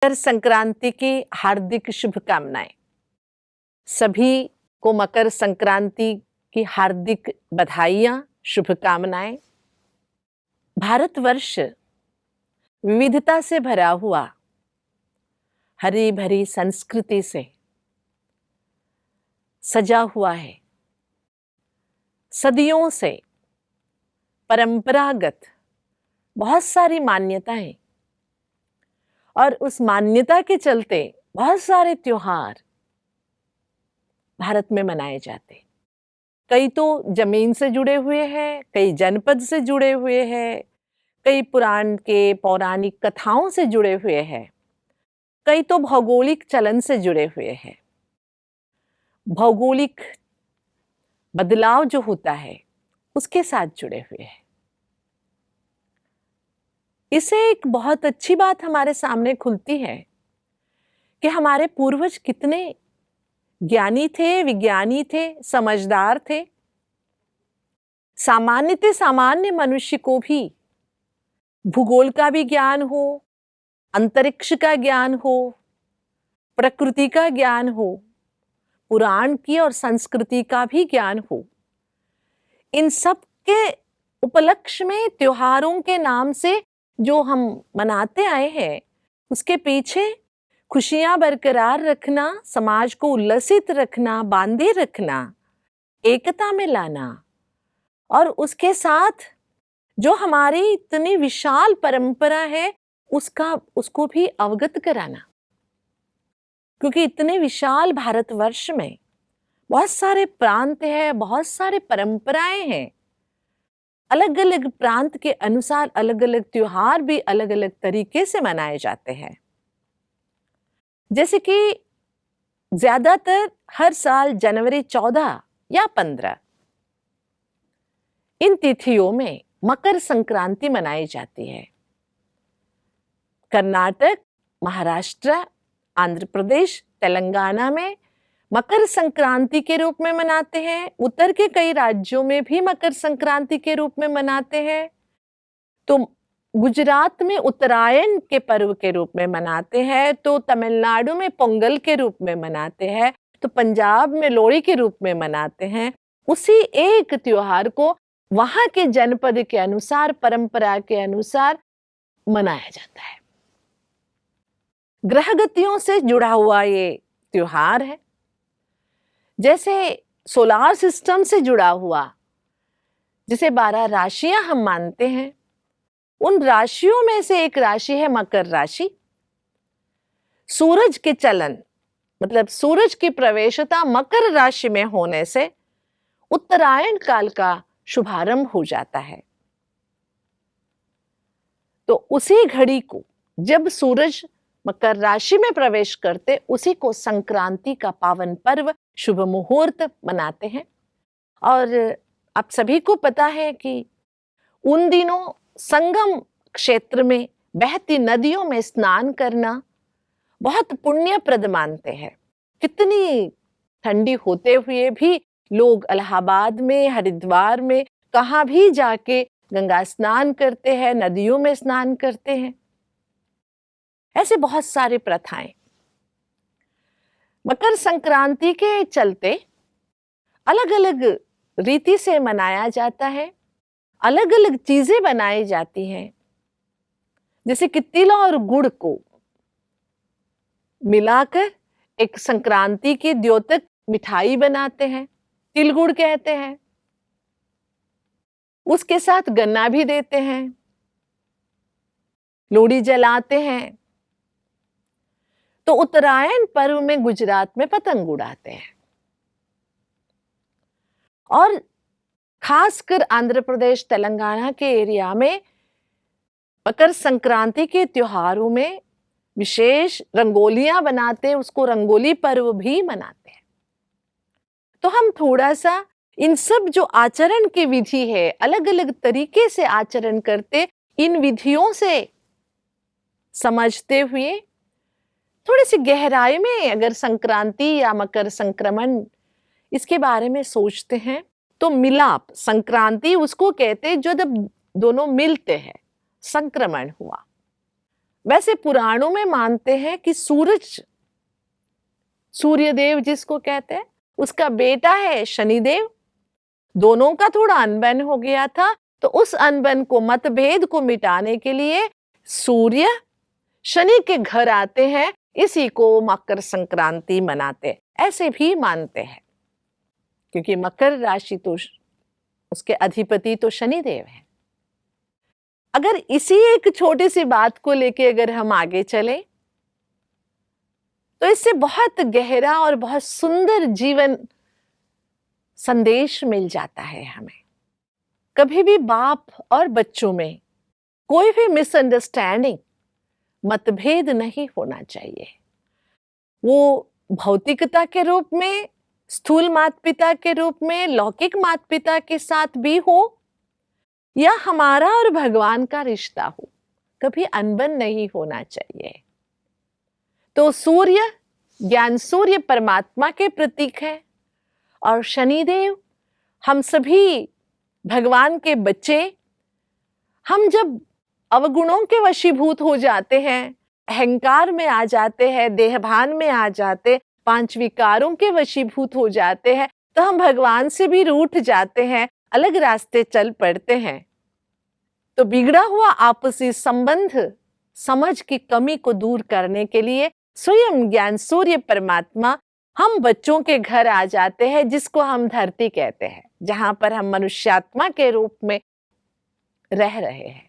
मकर संक्रांति की हार्दिक शुभकामनाएं। सभी को मकर संक्रांति की हार्दिक बधाइयां, शुभकामनाएं। भारतवर्ष विविधता से भरा हुआ, हरी भरी संस्कृति से सजा हुआ है। सदियों से परंपरागत बहुत सारी मान्यताएं और उस मान्यता के चलते बहुत सारे त्योहार भारत में मनाए जाते। कई तो जमीन से जुड़े हुए हैं, कई जनपद से जुड़े हुए हैं, कई पुराण के पौराणिक कथाओं से जुड़े हुए हैं, कई तो भौगोलिक चलन से जुड़े हुए हैं। भौगोलिक बदलाव जो होता है उसके साथ जुड़े हुए हैं। इससे एक बहुत अच्छी बात हमारे सामने खुलती है कि हमारे पूर्वज कितने ज्ञानी थे, विज्ञानी थे, समझदार थे। सामान्य मनुष्य को भी भूगोल का भी ज्ञान हो, अंतरिक्ष का ज्ञान हो, प्रकृति का ज्ञान हो, पुराण की और संस्कृति का भी ज्ञान हो। इन सब के उपलक्ष्य में त्योहारों के नाम से जो हम मनाते आए हैं, उसके पीछे खुशियां बरकरार रखना, समाज को उल्लसित रखना, बांधे रखना, एकता में लाना और उसके साथ जो हमारी इतनी विशाल परंपरा है उसको भी अवगत कराना। क्योंकि इतने विशाल भारतवर्ष में बहुत सारे प्रांत हैं, बहुत सारे परंपराएं हैं। अलग अलग प्रांत के अनुसार अलग अलग त्योहार भी अलग अलग तरीके से मनाए जाते हैं। जैसे कि ज्यादातर हर साल जनवरी 14 या 15 इन तिथियों में मकर संक्रांति मनाई जाती है। कर्नाटक, महाराष्ट्र, आंध्र प्रदेश, तेलंगाना में मकर संक्रांति के रूप में मनाते हैं। उत्तर के कई राज्यों में भी मकर संक्रांति के रूप में मनाते हैं। तो गुजरात में उत्तरायण के पर्व के रूप में मनाते हैं, तो तमिलनाडु में पोंगल के रूप में मनाते हैं, तो पंजाब में लोहड़ी के रूप में मनाते हैं। उसी एक त्योहार को वहां के जनपद के अनुसार, परंपरा के अनुसार मनाया जाता है। ग्रहगतियों से जुड़ा हुआ ये त्योहार है। जैसे सोलार सिस्टम से जुड़ा हुआ, जिसे 12 राशियां हम मानते हैं, उन राशियों में से एक राशि है मकर राशि। सूरज के चलन मतलब सूरज की प्रवेशता मकर राशि में होने से उत्तरायण काल का शुभारंभ हो जाता है। तो उसी घड़ी को जब सूरज मकर राशि में प्रवेश करते, उसी को संक्रांति का पावन पर्व, शुभ मुहूर्त मनाते हैं। और आप सभी को पता है कि उन दिनों संगम क्षेत्र में बहती नदियों में स्नान करना बहुत पुण्यप्रद मानते हैं। कितनी ठंडी होते हुए भी लोग इलाहाबाद में, हरिद्वार में, कहाँ भी जाके गंगा स्नान करते हैं, नदियों में स्नान करते हैं। ऐसे बहुत सारे प्रथाएं मकर संक्रांति के चलते अलग अलग रीति से मनाया जाता है। अलग अलग चीजें बनाई जाती हैं। जैसे कि तिल और गुड़ को मिलाकर एक संक्रांति की द्योतक मिठाई बनाते हैं, तिल गुड़ कहते हैं। उसके साथ गन्ना भी देते हैं, लोहड़ी जलाते हैं। तो उत्तरायण पर्व में गुजरात में पतंग उड़ाते हैं। और खासकर आंध्र प्रदेश, तेलंगाना के एरिया में मकर संक्रांति के त्योहारों में विशेष रंगोलियां बनाते, उसको रंगोली पर्व भी मनाते हैं। तो हम थोड़ा सा इन सब जो आचरण की विधि है, अलग अलग तरीके से आचरण करते, इन विधियों से समझते हुए थोड़ी सी गहराई में अगर संक्रांति या मकर संक्रमण इसके बारे में सोचते हैं, तो मिलाप, संक्रांति उसको कहते जो जब दोनों मिलते हैं, संक्रमण हुआ। वैसे पुराणों में मानते हैं कि सूर्यदेव जिसको कहते हैं, उसका बेटा है शनिदेव। दोनों का थोड़ा अनबन हो गया था, तो उस अनबन को, मतभेद को मिटाने के लिए सूर्य शनि के घर आते हैं, इसी को मकर संक्रांति मनाते, ऐसे भी मानते हैं। क्योंकि मकर राशि तो उसके अधिपति तो शनिदेव है। अगर इसी एक छोटी सी बात को लेके अगर हम आगे चले, तो इससे बहुत गहरा और बहुत सुंदर जीवन संदेश मिल जाता है हमें। कभी भी बाप और बच्चों में कोई भी मिसअंडरस्टैंडिंग, मतभेद नहीं होना चाहिए। वो भौतिकता के रूप में, स्थूल माता पिता के रूप में, लौकिक माता पिता के साथ भी हो, या हमारा और भगवान का रिश्ता हो, कभी अनबन नहीं होना चाहिए। तो सूर्य, ज्ञान सूर्य परमात्मा के प्रतीक है, और शनिदेव हम सभी भगवान के बच्चे। हम जब अवगुणों के वशीभूत हो जाते हैं, अहंकार में आ जाते हैं, देहभान में आ जाते, 5 विकारों के वशीभूत हो जाते हैं, तो हम भगवान से भी रूठ जाते हैं, अलग रास्ते चल पड़ते हैं। तो बिगड़ा हुआ आपसी संबंध, समझ की कमी को दूर करने के लिए स्वयं ज्ञान सूर्य परमात्मा हम बच्चों के घर आ जाते हैं, जिसको हम धरती कहते हैं, जहां पर हम मनुष्यात्मा के रूप में रह रहे हैं।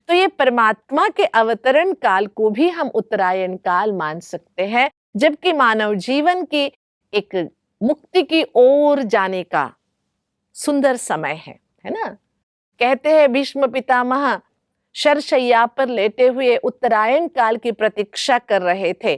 तो ये परमात्मा के अवतरण काल को भी हम उत्तरायण काल मान सकते हैं, जबकि मानव जीवन की एक मुक्ति की ओर जाने का सुंदर समय है ना। कहते हैं भीष्म पितामह शरशैया पर लेटे हुए उत्तरायण काल की प्रतीक्षा कर रहे थे।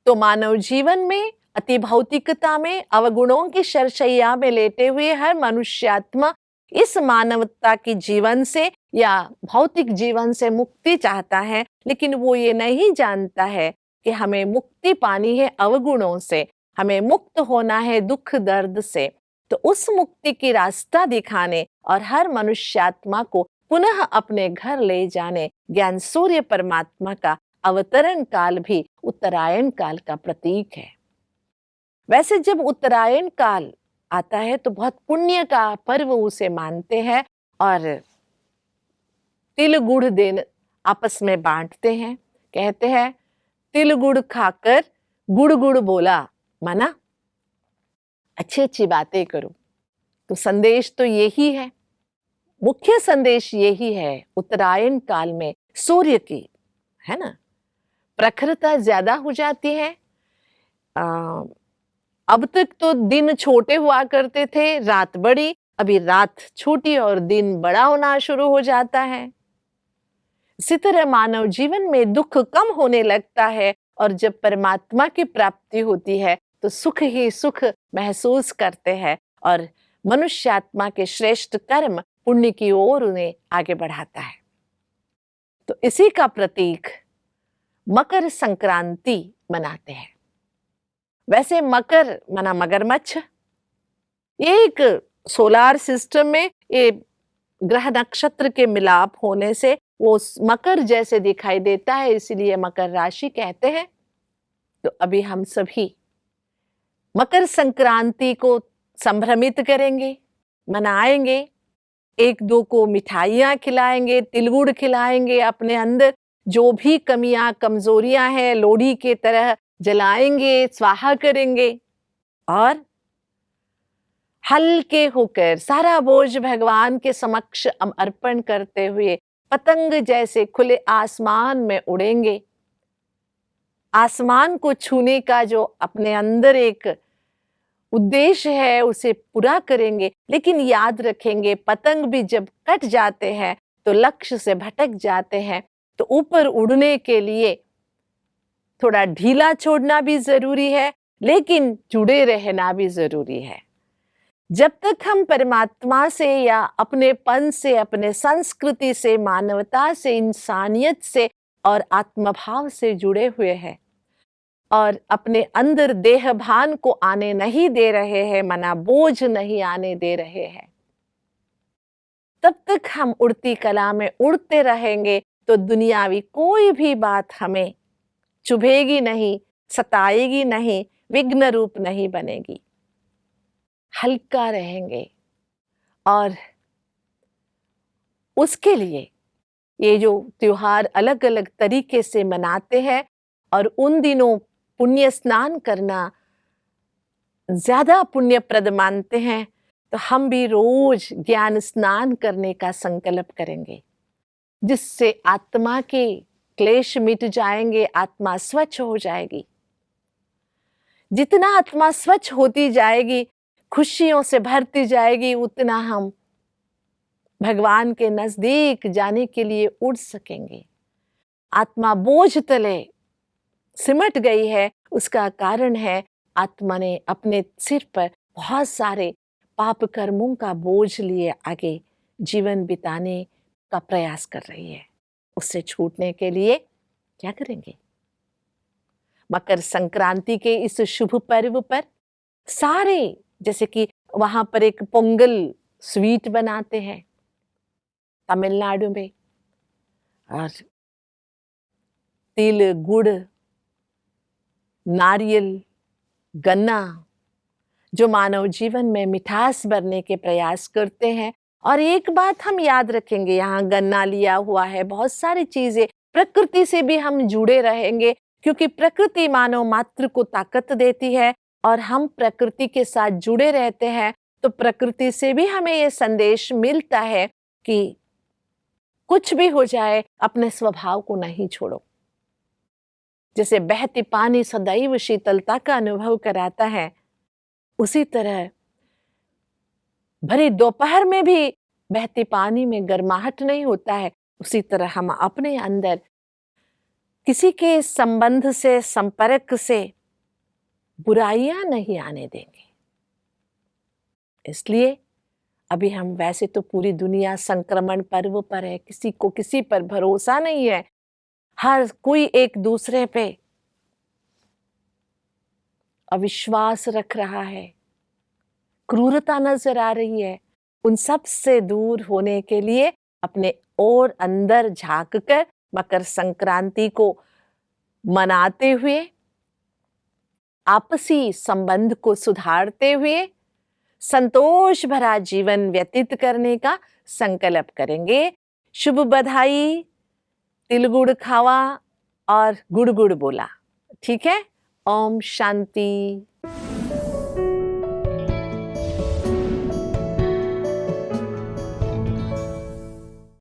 तो मानव जीवन में, अति भौतिकता में, अवगुणों की शरशैया में लेटे हुए हर मनुष्यात्मा इस मानवता की जीवन से या भौतिक जीवन से मुक्ति चाहता है, लेकिन वो ये नहीं जानता है कि हमें मुक्ति पानी है अवगुणों से, हमें मुक्त होना है दुख दर्द से। तो उस मुक्ति की रास्ता दिखाने और हर मनुष्यात्मा को पुनः अपने घर ले जाने ज्ञान सूर्य परमात्मा का अवतरण काल भी उत्तरायण काल का प्रतीक है। वैसे जब उत्तरायण काल आता है तो बहुत पुण्य का पर्व उसे मानते हैं, और तिल गुड़ दिन आपस में बांटते हैं। कहते हैं तिल गुड़ खाकर गुड़ गुड़ बोला, माना अच्छी अच्छी बातें करो। तो संदेश तो यही है, मुख्य संदेश यही है उत्तरायण काल में सूर्य की, है ना, प्रखरता ज्यादा हो जाती है। अब तक तो दिन छोटे हुआ करते थे, रात बड़ी, अभी रात छोटी और दिन बड़ा होना शुरू हो जाता है। इसी तरह मानव जीवन में दुख कम होने लगता है, और जब परमात्मा की प्राप्ति होती है तो सुख ही सुख महसूस करते हैं, और मनुष्यात्मा के श्रेष्ठ कर्म पुण्य की ओर उन्हें आगे बढ़ाता है। तो इसी का प्रतीक मकर संक्रांति मनाते हैं। वैसे मकर माना मगरमच्छ, ये एक सोलार सिस्टम में ये ग्रह नक्षत्र के मिलाप होने से वो मकर जैसे दिखाई देता है, इसलिए मकर राशि कहते हैं। तो अभी हम सभी मकर संक्रांति को संभ्रमित करेंगे, मनाएंगे, एक दो को मिठाइयाँ खिलाएंगे, तिलगुड़ खिलाएंगे, अपने अंदर जो भी कमियां कमजोरियां हैं लोढ़ी के तरह जलाएंगे, स्वाहा करेंगे, और हल्के होकर सारा बोझ भगवान के समक्ष अर्पण करते हुए पतंग जैसे खुले आसमान में उड़ेंगे। आसमान को छूने का जो अपने अंदर एक उद्देश्य है उसे पूरा करेंगे, लेकिन याद रखेंगे पतंग भी जब कट जाते हैं तो लक्ष्य से भटक जाते हैं। तो ऊपर उड़ने के लिए थोड़ा ढीला छोड़ना भी जरूरी है, लेकिन जुड़े रहना भी जरूरी है। जब तक हम परमात्मा से या अपनेपन से, अपने संस्कृति से, मानवता से, इंसानियत से और आत्मभाव से जुड़े हुए हैं और अपने अंदर देहभान को आने नहीं दे रहे हैं, मना बोझ नहीं आने दे रहे हैं, तब तक हम उड़ती कला में उड़ते रहेंगे तो दुनियावी कोई भी बात हमें चुभेगी नहीं, सताएगी नहीं, विघ्न रूप नहीं बनेगी। हल्का रहेंगे और उसके लिए ये जो त्योहार अलग अलग तरीके से मनाते हैं और उन दिनों पुण्य स्नान करना ज्यादा पुण्यप्रद मानते हैं, तो हम भी रोज ज्ञान स्नान करने का संकल्प करेंगे, जिससे आत्मा के क्लेश मिट जाएंगे, आत्मा स्वच्छ हो जाएगी। जितना आत्मा स्वच्छ होती जाएगी, खुशियों से भरती जाएगी, उतना हम भगवान के नजदीक जाने के लिए उड़ सकेंगे। आत्मा बोझ तले सिमट गई है, उसका कारण है आत्मा ने अपने सिर पर बहुत सारे पाप कर्मों का बोझ लिए आगे जीवन बिताने का प्रयास कर रही है। उससे छूटने के लिए क्या करेंगे? मकर संक्रांति के इस शुभ पर्व पर सारे, जैसे कि वहां पर एक पोंगल स्वीट बनाते हैं तमिलनाडु में, और तिल, गुड़, नारियल, गन्ना, जो मानव जीवन में मिठास भरने के प्रयास करते हैं। और एक बात हम याद रखेंगे, यहाँ गन्ना लिया हुआ है, बहुत सारी चीजें, प्रकृति से भी हम जुड़े रहेंगे, क्योंकि प्रकृति मानव मात्र को ताकत देती है और हम प्रकृति के साथ जुड़े रहते हैं। तो प्रकृति से भी हमें ये संदेश मिलता है कि कुछ भी हो जाए, अपने स्वभाव को नहीं छोड़ो। जैसे बहती पानी सदैव शीतलता का अनुभव कराता है, उसी तरह भरी दोपहर में भी बहते पानी में गर्माहट नहीं होता है। उसी तरह हम अपने अंदर किसी के संबंध से, संपर्क से बुराइयां नहीं आने देंगे। इसलिए अभी हम, वैसे तो पूरी दुनिया संक्रमण पर्व पर है, किसी को किसी पर भरोसा नहीं है, हर कोई एक दूसरे पे अविश्वास रख रहा है, क्रूरता नजर आ रही है। उन सब से दूर होने के लिए अपने और अंदर झांक कर मकर संक्रांति को मनाते हुए, आपसी संबंध को सुधारते हुए संतोष भरा जीवन व्यतीत करने का संकल्प करेंगे। शुभ बधाई, तिल गुड़ खावा और गुड़ गुड़ बोला। ठीक है? ओम शांति।